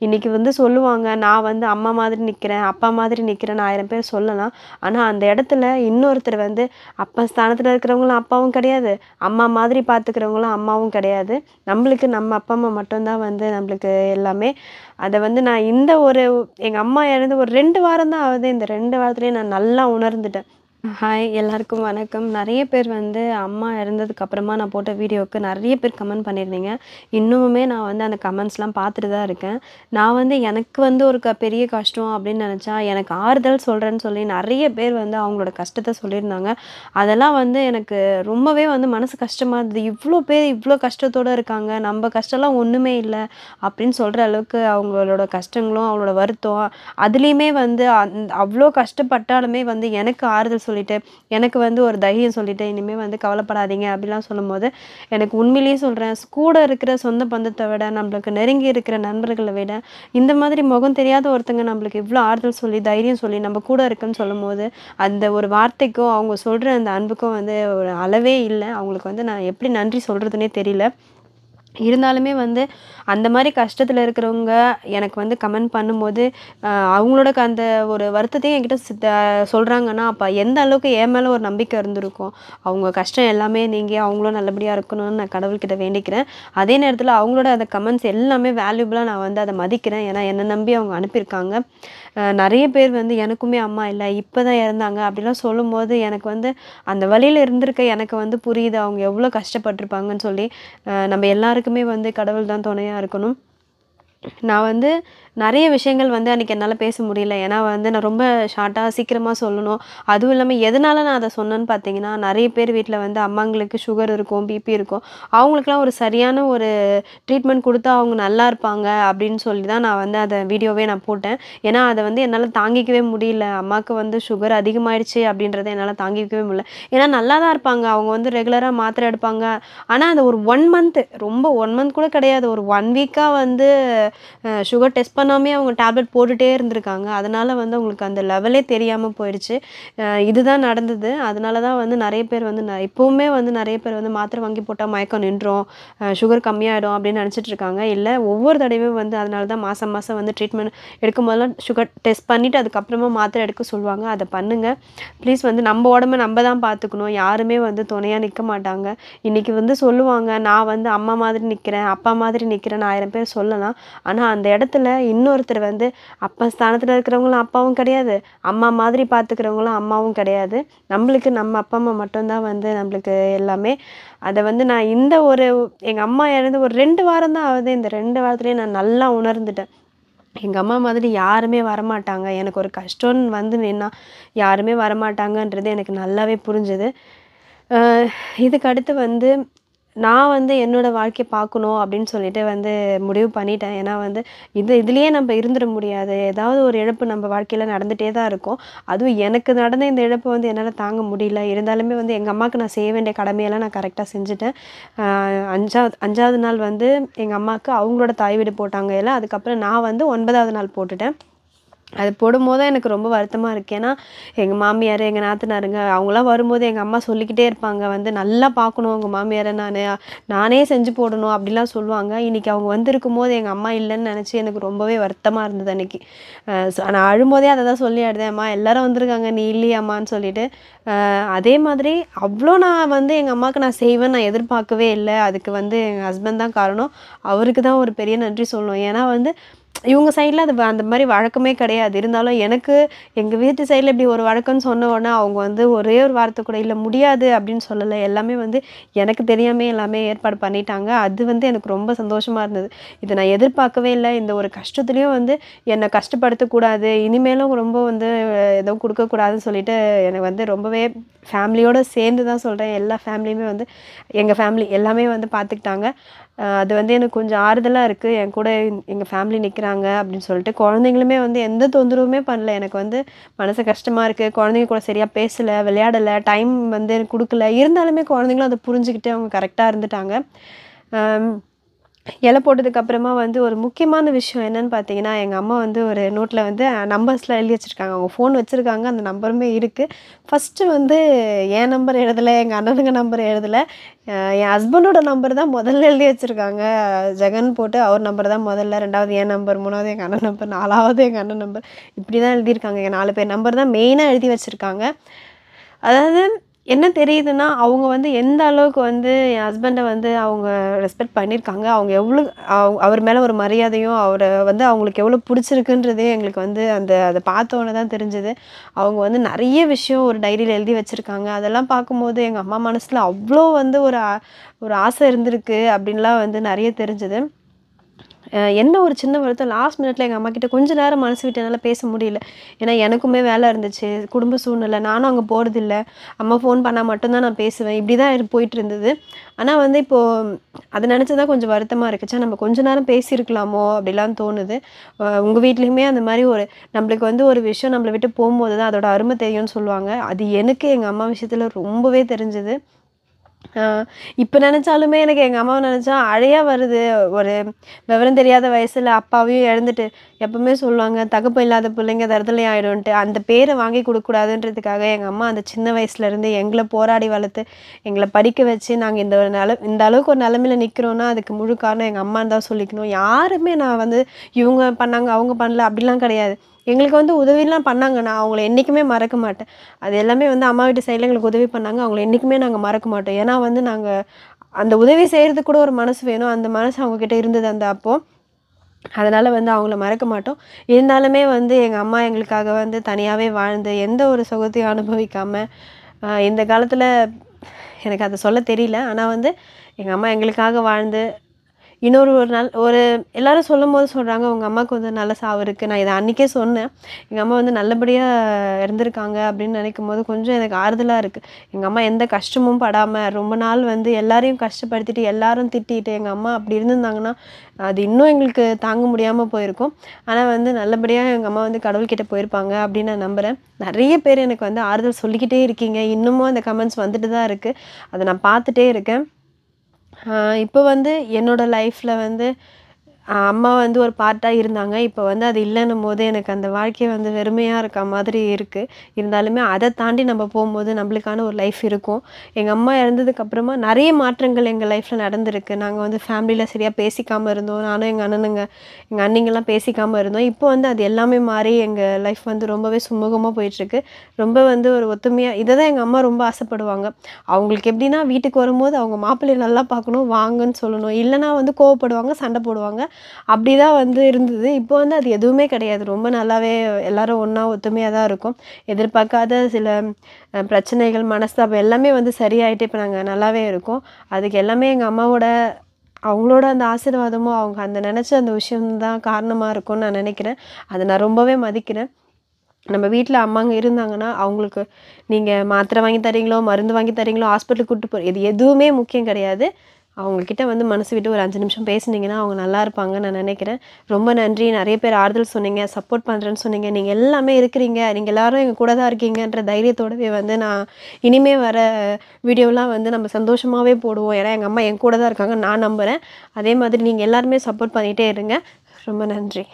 இன்னைக்கு வந்து சொல்லுவாங்க, நான் வந்து அம்மா மாதிரி நிக்கிறேன், அப்பா மாதிரி நிக்கிறேன்னு 1000 பேர் சொல்லலாம். ஆனா அந்த இடத்துல இன்னொருத்தர் வந்து அப்பா ஸ்தானத்துல இருக்கிறவங்களும் அப்பாவும் கிடையாது, அம்மா மாதிரி பார்த்துக்கிறவங்களும் அம்மாவும் கிடையாது. நம்மளுக்கு நம்ம அப்பா, அம்மா மட்டும் தான் வந்து நம்மளுக்கு எல்லாமே. அத வந்து நான் இந்த ஒரு எங்க அம்மா இறந்து ஒரு 2 வாரம் தான் ஆகுது. இந்த 2 வாரத்திலேயே நான் நல்லா உணர்ந்துட்டேன். ஹாய் எல்லாருக்கும் வணக்கம். நெறைய பேர் வந்து அம்மா இறந்ததுக்கு அப்புறமா நான் போட்ட வீடியோவுக்கு நெறைய பேர் கமெண்ட் பண்ணியிருந்தீங்க. இன்னுமுமே நான் வந்து அந்த கமெண்ட்ஸ்லாம் பார்த்துட்டு தான் இருக்கேன். நான் வந்து எனக்கு வந்து ஒரு பெரிய கஷ்டம் அப்படின்னு நெனச்சா, எனக்கு ஆறுதல் சொல்றேன்னு சொல்லி நெறைய பேர் வந்து அவங்களோட கஷ்டத்த சொல்லியிருந்தாங்க. அதெல்லாம் வந்து எனக்கு ரொம்பவே வந்து மனசு கஷ்டமா இருந்தது. இவ்ளோ பேர் இவ்ளோ கஷ்டத்தோட இருக்காங்க. நம்ப கஷ்டம்லாம் ஒண்ணுமே இல்ல அப்படின்னு சொல்ற அளவுக்கு அவங்களோட கஷ்டங்களும், அவங்களோட வருத்தம், அதுலயுமே வந்து அவ்ளோ கஷ்டப்பட்டாலுமே வந்து எனக்கு ஆறுதல் சொல்லிட்டு, எனக்கு வந்து ஒரு தைரியம் சொல்லிட்டு, "இனிமே வந்து கவலைப்படாதீங்க" அப்படிலாம் சொல்லும்போது, எனக்கு உண்மையிலேயே சொல்றேன், கூட இருக்கிற சொந்த பந்தத்த விட, நம்மளுக்கு நெருங்கி இருக்கிற நண்பர்கள விட, இந்த மாதிரி முகம் தெரியாத ஒருத்தங்க நம்மளுக்கு இவ்ளோ ஆறுதல் சொல்லி, தைரியம் சொல்லி, நம்ம கூட இருக்கன்னு சொல்லும்போது, அந்த ஒரு வார்த்தைக்கும், அவங்க சொல்ற அந்த அன்புக்கும் வந்து ஒரு அளவே இல்ல. அவங்களுக்கு வந்து நான் எப்படி நன்றி சொல்றதுன்னே தெரியல. இருந்தாலுமே வந்து, அந்த மாரி கஷ்டத்துல இருக்கிறவங்க எனக்கு வந்து கமெண்ட் பண்ணும்போது, அவங்களோட அந்த ஒரு வருத்தத்தையும் என்கிட்ட சொல்றாங்கன்னா, அப்ப எந்த அளவுக்கு என் மேல ஒரு நம்பிக்கை இருந்திருக்கும். அவங்க கஷ்டம் எல்லாமே நீங்கி அவங்களும் நல்லபடியா இருக்கணும்னு நான் கடவுள்கிட்ட வேண்டிக்கிறேன். அதே நேரத்துல அவங்களோட அந்த கமெண்ட்ஸ் எல்லாமே வேல்யூபிளா நான் வந்து அத மதிக்கிறேன். ஏன்னா, என்ன நம்பி அவங்க அனுப்பியிருக்காங்க. நெறைய பேர் வந்து எனக்குமே அம்மா இல்ல, இப்ப தான் இறந்தாங்க அப்படிலாம் சொல்லும்போது, எனக்கு வந்து அந்த வலியில இருந்திருக்க எனக்கு வந்து புரியுது. அவங்க எவ்வளோ கஷ்டப்பட்டுருப்பாங்கன்னு சொல்லி. நம்ம எல்லாருக்குமே வந்து கடவுள் தான் துணையா இருக்கணும். நான் வந்து நெறைய விஷயங்கள் வந்து அன்னைக்கு என்னால பேச முடியல. ஏன்னா வந்து நான் ரொம்ப ஷார்ட்டா சீக்கிரமா சொல்லணும். அதுவும் இல்லாம எதனால நான் அத சொன்னேன்னு பார்த்தீங்கன்னா, நெறைய பேர் வீட்ல வந்து அம்மாங்களுக்கு சுகர் இருக்கும், பிபி இருக்கும். அவங்களுக்கெல்லாம் ஒரு சரியான ஒரு ட்ரீட்மெண்ட் குடுத்தா அவங்க நல்லா இருப்பாங்க அப்படின்னு சொல்லி தான் நான் வந்து அத வீடியோவே நான் போட்டேன். ஏன்னா அத வந்து என்னால தாங்கிக்கவே முடியல. அம்மாக்கு வந்து சுகர் அதிகமாயிடுச்சு அப்படின்றத என்னால தாங்கிக்கவே முடியல. ஏன்னா நல்லா தான் இருப்பாங்க. அவங்க வந்து ரெகுலரா மாத்திரை எடுப்பாங்க. ஆனா அந்த ஒரு 1 மந்த் ரொம்ப 1 மந்த் கூட கிடையாது. ஒரு 1 வீக்கா வந்து சுகர் டெஸ்ட் பண்ணாமயே அவங்க டேப்லெட் போட்டுட்டே இருந்திருக்காங்க. அதனால வந்து அவங்களுக்கு அந்த லெவலே தெரியாம போயிருச்சு. இதுதான் நடந்தது. அதனால தான் வந்து நெறைய பேர் வந்து இப்பவுமே வந்து நெறைய பேர் வந்து மாத்திரை வாங்கி போட்டா மயக்கம் நின்றும், சுகர் கம்மியாயிடும் அப்படின்னு நெனச்சுட்டு இருக்காங்க. இல்ல ஒவ்வொரு தடவையும் வந்து அதனால தான் மாசம் மாசம் வந்து ட்ரீட்மெண்ட் எடுக்கும்போதெல்லாம் சுகர் டெஸ்ட் பண்ணிட்டு அதுக்கப்புறமா மாத்திரை எடுக்க சொல்லுவாங்க. அத பண்ணுங்க. ப்ளீஸ் வந்து நம்ம உடம்ப நம்ம தான் பார்த்துக்கணும். யாருமே வந்து துணையா நிக்க மாட்டாங்க. இன்னைக்கு வந்து சொல்லுவாங்க, நான் வந்து அம்மா மாதிரி நிக்கிறேன், அப்பா மாதிரி நிக்கிறேன்னு 1000 பேர் சொல்லலாம். ஆனா அந்த இடத்துல இன்னொருத்தர் வந்து அப்பா ஸ்தானத்துல இருக்கிறவங்களும் அப்பாவும் கிடையாது, அம்மா மாதிரி பார்த்துக்கிறவங்களும் அம்மாவும் கிடையாது. நம்மளுக்கு நம்ம அப்பா, அம்மா மட்டும் தான் வந்து நம்மளுக்கு எல்லாமே. அத வந்து நான் இந்த ஒரு எங்க அம்மா இறந்து ஒரு 2 வாரம் தான் ஆகுது. இந்த 2 வாரத்திலேயே நான் நல்லா உணர்ந்துட்டேன். எங்க அம்மா மாதிரி யாருமே வரமாட்டாங்க. எனக்கு ஒரு கஷ்டம்ன்னு வந்து நின்னா, யாருமே வரமாட்டாங்கன்றது எனக்கு நல்லாவே புரிஞ்சது. அ இதுக்கு அடுத்து வந்து, நான் வந்து என்னோட வாழ்க்கைய பார்க்கணும் அப்படின்னு சொல்லிட்டு வந்து முடிவு பண்ணிட்டேன். ஏன்னா வந்து, இதுலயே நம்ப இருந்துற முடியாது. ஏதாவது ஒரு இழப்பு நம்ம வாழ்க்கையில நடந்துட்டே தான் இருக்கும். அதுவும் எனக்கு நடந்த இந்த இழப்பு வந்து என்னால தாங்க முடியல. இருந்தாலுமே வந்து எங்க அம்மாக்கு நான் செய்ய வேண்டிய கடமையெல்லாம் நான் கரெக்ட்டா செஞ்சுட்டேன். 5வது நாள் வந்து எங்க அம்மாக்கு அவங்களோட தாய் வீடு போட்டாங்க. அதுக்கப்புறம் நான் வந்து 9வது நாள் போட்டுட்டேன். அது போடும்போது தான் எனக்கு ரொம்ப வருத்தமா இருக்கு. ஏன்னா, எங்க மாமியாரு, எங்க நாத்தனாருங்க அவங்கலாம் வரும்போது எங்க அம்மா சொல்லிக்கிட்டே இருப்பாங்க வந்து, "நல்லா பார்க்கணும் உங்க மாமியார நானு. நானே செஞ்சு போடணும்." அப்படிலாம் சொல்லுவாங்க. இன்னைக்கு அவங்க வந்திருக்கும்போது எங்க அம்மா இல்லன்னு நெனச்சு எனக்கு ரொம்பவே வருத்தமா இருந்தது அன்னைக்கு. நான் அழும்போதே அத தான் சொல்லி அழுதேன். "அம்மா எல்லாரும் வந்திருக்காங்க. நீ இல்லையாம்மான்னு?" சொல்லிட்டு. அதே மாதிரி அவ்ளோ நான் வந்து எங்க அம்மாக்கு நான் செய்வேன்னு நான் எதிர்பார்க்கவே இல்ல. அதுக்கு வந்து எங்க ஹஸ்பண்ட் தான் காரணம். அவருக்கு தான் ஒரு பெரிய நன்றி சொல்லணும். ஏன்னா வந்து இவங்க சைட்ல அது அந்த மாரி வழக்கமே கிடையாது. இருந்தாலும் எனக்கு எங்க வீட்டு சைட்ல இப்படி ஒரு வழக்கம்ன்னு சொன்ன உடனே அவங்க வந்து ஒரே ஒரு வார்த்தை கூட, "இல்ல முடியாது" அப்படின்னு சொல்லல. எல்லாமே வந்து எனக்கு தெரியாமயே எல்லாமே ஏற்பாடு பண்ணிட்டாங்க. அது வந்து எனக்கு ரொம்ப சந்தோஷமா இருந்தது. இத நான் எதிர்பார்க்கவே இல்ல. இந்த ஒரு கஷ்டத்துலயும் வந்து என்ன கஷ்டப்படுத்தக்கூடாது. இனிமேலும் ரொம்ப வந்து எதுவும் குடுக்கக்கூடாதுன்னு சொல்லிட்டு எனக்கு வந்து ரொம்பவே ஃபேமிலியோட சேர்ந்து தான் சொல்றேன். எல்லா ஃபேமிலியுமே வந்து எங்க ஃபேமிலி எல்லாமே வந்து பார்த்துக்கிட்டாங்க. அது வந்து எனக்கு கொஞ்சம் ஆறுதலா இருக்கு. என் கூட எங்க ஃபேமிலி நிக்கிறாங்க அப்படின்னு சொல்லிட்டு. குழந்தைங்களுமே வந்து எந்த தொந்தரவுமே பண்ணல. எனக்கு வந்து மனசு கஷ்டமா இருக்கு. குழந்தைங்க கூட சரியா பேசல, விளையாடல, டைம் வந்து எனக்கு குடுக்கல. இருந்தாலுமே குழந்தைங்களும் அத புரிஞ்சுகிட்டு அவங்க கரெக்ட்டா இருந்துட்டாங்க. அம் இலை போட்டதுக்கப்புறமா வந்து ஒரு முக்கியமான விஷயம் என்னன்னு பார்த்தீங்கன்னா, எங்க அம்மா வந்து ஒரு நோட்ல வந்து நம்பர்ஸ்லாம் எழுதி வச்சிருக்காங்க. அவங்க ஃபோன் வச்சிருக்காங்க. அந்த நம்பருமே இருக்கு. ஃபர்ஸ்ட்டு வந்து என் நம்பர் எழுதல, எங்க அண்ணனுங்க நம்பர் எழுதல. என் ஹஸ்பண்டோட நம்பர் தான் முதல்ல எழுதி வச்சிருக்காங்க. ஜெகன் போட்டு அவர் நம்பர் தான் முதல்ல, 2வது என் நம்பர், 3வது எங்க அண்ணன் நம்பர், 4வது எங்க அண்ணன் நம்பர். இப்படி தான் எழுதியிருக்காங்க. எங்க 4 பேர் நம்பர் தான் மெயினா எழுதி வச்சிருக்காங்க. அதாவது என்ன தெரியுதுன்னா, அவங்க வந்து எந்த அளவுக்கு வந்து என் ஹஸ்பண்ட வந்து அவங்க ரெஸ்பெக்ட் பண்ணியிருக்காங்க. அவங்க எவ்வளோ அவர் மேல ஒரு மரியாதையும், அவர வந்து அவங்களுக்கு எவ்வளோ புடிச்சிருக்குன்றதே எங்களுக்கு வந்து அத பார்த்தோனே தான் தெரிஞ்சது. அவங்க வந்து நெறைய விஷயம் ஒரு டைரியில எழுதி வச்சிருக்காங்க. அதெல்லாம் பார்க்கும்போது எங்க அம்மா மனசுல அவ்ளோ வந்து ஒரு ஆசை இருந்திருக்கு அப்டின்லாம் வந்து நெறைய தெரிஞ்சது. என்ன ஒரு சின்ன வருத்தம் லாஸ்ட் மினிட்ல எங்க அம்மாகிட்ட கொஞ்ச நேரம் மனசு விட்டு என்னால பேச முடியல. ஏன்னா எனக்குமே வேலை இருந்துச்சு. குடும்ப சூழ்நிலை. நானும் அங்க போறதில்ல. அம்மா ஃபோன் பண்ணா மட்டும் தான் நான் பேசுவேன். இப்படி தான் போயிட்டுருந்தது. ஆனா வந்து இப்போ அத நெனச்சு தான் கொஞ்சம் வருத்தமா இருக்கு. ச்சே நம்ம கொஞ்ச நேரம் பேசியிருக்கலாமோ! அப்படிலாம் தோணுது. உங்க வீட்லயுமே அந்த மாரி நம்மளுக்கு வந்து ஒரு விஷயம் நம்மள விட்டு போம்போது தான் அதோட அருமை தெரியும்னு சொல்லுவாங்க. அது எனக்கு எங்க அம்மா விஷயத்துல ரொம்பவே தெரிஞ்சது. ஆ இப்ப நெனச்சாலுமே எனக்கு எங்க அம்மாவ நெனச்சா அழையா வருது. ஒரு விவரம் தெரியாத வயசுல அப்பாவையும் இழந்துட்டு, எப்பவுமே சொல்லுவாங்க, "தகப்பன் இல்லாத பிள்ளைங்க தருதலை ஆயிடும்ன்ட்டு." அந்த பேர வாங்கி குடுக்கக்கூடாதுன்றதுக்காக எங்க அம்மா அந்த சின்ன வயசுலருந்து எங்கள போராடி வளர்த்து, எங்கள படிக்க வச்சு, நாங்க இந்த அளவுக்கு ஒரு நெலைமையில நிக்கிறோம்னா, அதுக்கு முழு காரணம் எங்க அம்மான்னு தான் சொல்லிக்கணும். யாருமே நான் வந்து இவங்க பண்ணாங்க, அவங்க பண்ணல அப்படிலாம் கிடையாது. எங்களுக்கு வந்து உதவிலாம் பண்ணாங்க. நான் அவங்கள என்னைக்குமே மறக்க மாட்டேன். அது எல்லாமே வந்து அம்மா வீட்டு சைட்ல எங்களுக்கு உதவி பண்ணாங்க. அவங்கள என்னைக்குமே நாங்க மறக்க மாட்டோம். ஏன்னா வந்து நாங்க அந்த உதவி செய்றதுக்கு கூட ஒரு மனசு வேணும். அந்த மனசு அவங்க கிட்ட இருந்தது அப்போ. அதனால வந்து அவங்கள மறக்க மாட்டோம். இருந்தாலுமே வந்து எங்க அம்மா எங்களுக்காக வந்து தனியாவே வாழ்ந்து, எந்த ஒரு சுகத்தையும் அனுபவிக்காம, இந்த காலத்துல எனக்கு அத சொல்ல தெரியல. ஆனா வந்து எங்க அம்மா எங்களுக்காக வாழ்ந்து ஒரு நாள் எல்லாரும் சொல்லும்போது சொல்றாங்க, "உங்க அம்மாவுக்கு வந்து நல்ல சாவு இருக்கு." நான் இத அன்னைக்கே சொன்னேன். எங்க அம்மா வந்து நல்லபடியா இருந்திருக்காங்க அப்படின்னு நினைக்கும்போது கொஞ்சம் எனக்கு ஆறுதலா இருக்கு. எங்க அம்மா எந்த கஷ்டமும் படாம, ரொம்ப நாள் வந்து எல்லாரையும் கஷ்டப்படுத்திட்டு, எல்லாரும் திட்டிட்டு, எங்க அம்மா அப்படி இருந்திருந்தாங்கன்னா, அது இன்னும் எங்களுக்கு தாங்க முடியாம போயிருக்கும். ஆனா வந்து நல்லபடியா எங்க அம்மா வந்து கடவுள்கிட்ட போயிருப்பாங்க அப்படின்னு நான் நம்புறேன். நெறைய பேர் எனக்கு வந்து ஆறுதல் சொல்லிக்கிட்டே இருக்கீங்க. இன்னமும் அந்த கமெண்ட்ஸ் வந்துட்டு தான் இருக்கு. அத நான் பார்த்துட்டே இருக்கேன். ஆ இப்ப வந்து என்னோட லைஃப்ல வந்து அம்மா வந்து ஒரு பார்ட்டா இருந்தாங்க. இப்ப வந்து அது இல்லன்னும்போது எனக்கு அந்த வாழ்க்கை வந்து வெறுமையா இருக்க மாதிரி இருக்கு. இருந்தாலுமே அத தாண்டி நம்ம போம்போது நம்மளுக்கான ஒரு லைஃப் இருக்கும். எங்க அம்மா இறந்ததுக்கு அப்புறமா நெறைய மாற்றங்கள் எங்க லைஃப்ல நடந்திருக்கு. நாங்க வந்து ஃபேமிலில சரியா பேசிக்காம இருந்தோம். நானும் எங்க அண்ணிங்கலாம் பேசிக்காம இருந்தோம். இப்போ வந்து அது எல்லாமே மாறி எங்க லைஃப் வந்து ரொம்பவே சுமூகமா போயிட்டுருக்கு. ரொம்ப வந்து ஒரு ஒத்துமையா இத தான் எங்க அம்மா ரொம்ப ஆசைப்படுவாங்க. அவங்களுக்கு எப்படின்னா, வீட்டுக்கு வரும்போது அவங்க மாப்பிள்ளைய நல்லா பார்க்கணும், வாங்கன்னு சொல்லணும். இல்லன்னா வந்து கோவப்படுவாங்க, சண்டை போடுவாங்க. அப்படிதான் வந்து இருந்தது. இப்போ வந்து அது எதுவுமே கிடையாது. ரொம்ப நல்லாவே எல்லாரும் ஒண்ணா ஒத்துமையா தான் இருக்கோம். எதிர்பார்க்காத சில பிரச்சனைகள், மனஸ்தாபம் எல்லாமே வந்து சரியாயிட்டு இப்ப நாங்க நல்லாவே இருக்கோம். அதுக்கு எல்லாமே எங்க அம்மாவோட அவங்களோட அந்த ஆசீர்வாதமும், அவங்க அந்த நெனச்ச அந்த விஷயம் தான் காரணமா இருக்கும்னு நான் நெனைக்கிறேன். அத நான் ரொம்பவே மதிக்கிறேன். நம்ம வீட்ல அம்மாங்க இருந்தாங்கன்னா, அவங்களுக்கு நீங்க மாத்திரை வாங்கி தர்றீங்களோ, மருந்து வாங்கி தர்றீங்களோ, ஹாஸ்பிட்டலுக்கு கூட்டு இது எதுவுமே முக்கியம் கிடையாது. அவங்க கிட்ட வந்து மனசு விட்டு ஒரு 5 நிமிஷம் பேசுனீங்கன்னா, அவங்க நல்லா இருப்பாங்கன்னு நான் நெனைக்கிறேன். ரொம்ப நன்றி. நெறைய பேர் ஆறுதல் சொன்னீங்க, சப்போர்ட் பண்றேன்னு சொன்னீங்க. நீங்க எல்லாமே இருக்கிறீங்க. நீங்க எல்லாரும் எங்க கூட தான் இருக்கீங்கன்ற தைரியத்தோடவே வந்து நான் இனிமே வர வீடியோலாம் வந்து நம்ம சந்தோஷமாவே போடுவோம். ஏன்னா, எங்க அம்மா என் கூட தான் இருக்காங்கன்னு நான் நம்புறேன். அதே மாதிரி நீங்க எல்லாருமே சப்போர்ட் பண்ணிட்டே இருங்க. ரொம்ப நன்றி.